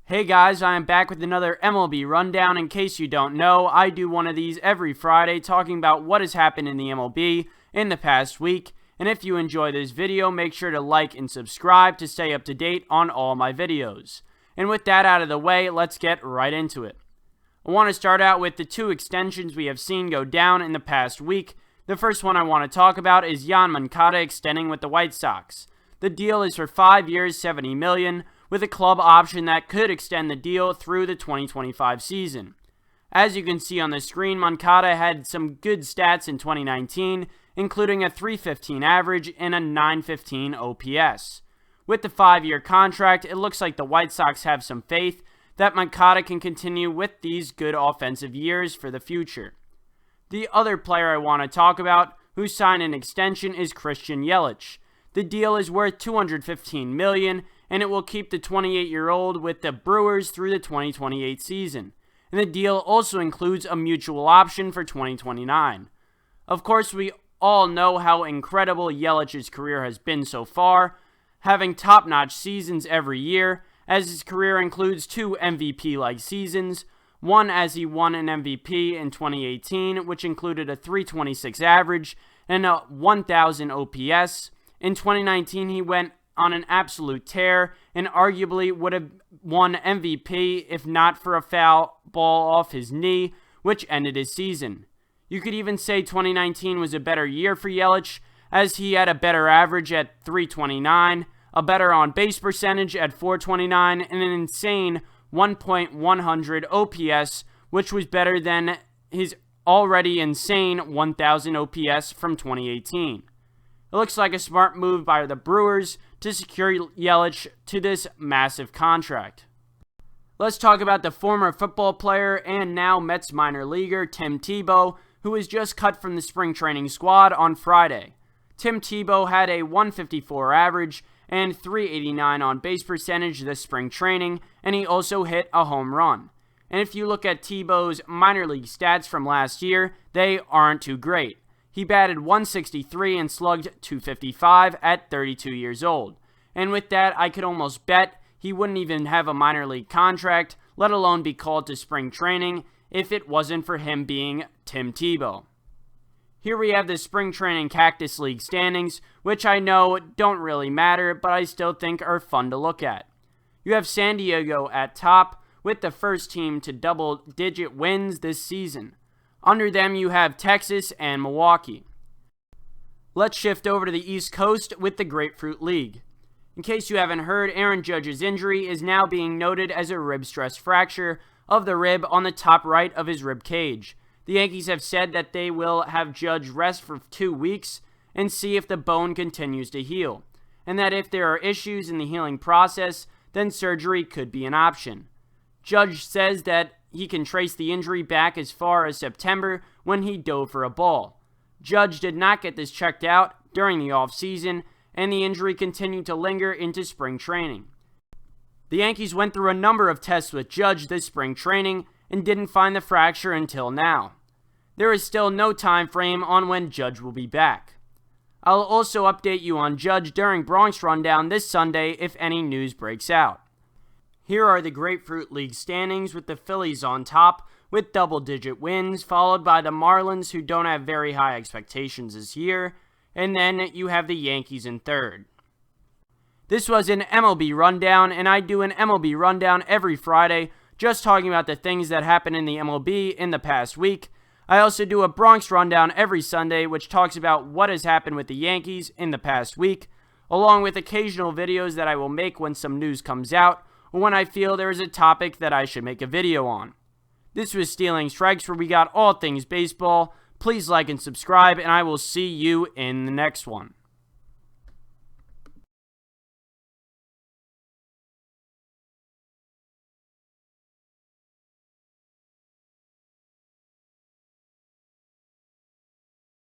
Hey guys, I am back with another MLB rundown. In case you don't know, I do one of these every Friday talking about what has happened in the MLB in the past week. And if you enjoy this video, make sure to like and subscribe to stay up to date on all my videos. And with that out of the way, let's get right into it. I want to start out with the two extensions we have seen go down in the past week. The first one I want to talk about is Yelich and Moncada extending with the White Sox. The deal is for 5 years, $70 million, with a club option that could extend the deal through the 2025 season. As you can see on the screen, Moncada had some good stats in 2019, including a .315 average and a .915 OPS. With the 5-year contract, it looks like the White Sox have some faith that Moncada can continue with these good offensive years for the future. The other player I want to talk about who signed an extension is Christian Yelich. The deal is worth $215 million, and it will keep the 28-year-old with the Brewers through the 2028 season. And the deal also includes a mutual option for 2029. Of course, we all know how incredible Yelich's career has been so far, having top-notch seasons every year, as his career includes 2 MVP-like seasons, one as he won an MVP in 2018, which included a .326 average and a 1,000 OPS. In 2019, he went on an absolute tear and arguably would have won MVP if not for a foul ball off his knee, which ended his season. You could even say 2019 was a better year for Yelich, as he had a better average at .329, a better on-base percentage at .429, and an insane 1.100 OPS, which was better than his already insane 1,000 OPS from 2018. It looks like a smart move by the Brewers to secure Yelich to this massive contract. Let's talk about the former football player and now Mets minor leaguer Tim Tebow, who was just cut from the spring training squad on Friday. Tim Tebow had a .154 average and .389 on-base percentage this spring training, and he also hit a home run. And if you look at Tebow's minor league stats from last year, they aren't too great. He batted .163 and slugged .255 at 32 years old. And with that, I could almost bet he wouldn't even have a minor league contract, let alone be called to spring training, if it wasn't for him being Tim Tebow. Here we have the Spring Training Cactus League standings, which I know don't really matter, but I still think are fun to look at. You have San Diego at top, with the first team to double-digit wins this season. Under them, you have Texas and Milwaukee. Let's shift over to the East Coast with the Grapefruit League. In case you haven't heard, Aaron Judge's injury is now being noted as a rib stress fracture of the rib on the top right of his rib cage. The Yankees have said that they will have Judge rest for 2 weeks and see if the bone continues to heal, and that if there are issues in the healing process, then surgery could be an option. Judge says that he can trace the injury back as far as September when he dove for a ball. Judge did not get this checked out during the offseason, and the injury continued to linger into spring training. The Yankees went through a number of tests with Judge this spring training and didn't find the fracture until now. There is still no time frame on when Judge will be back. I'll also update you on Judge during Bronx Rundown this Sunday if any news breaks out. Here are the Grapefruit League standings, with the Phillies on top with double-digit wins, followed by the Marlins, who don't have very high expectations this year, and then you have the Yankees in third. This was an MLB Rundown, and I do an MLB Rundown every Friday, just talking about the things that happened in the MLB in the past week. I also do a Bronx Rundown every Sunday, which talks about what has happened with the Yankees in the past week, along with occasional videos that I will make when some news comes out, or when I feel there is a topic that I should make a video on. This was Stealing Strikes, where we got all things baseball. Please like and subscribe, and I will see you in the next one.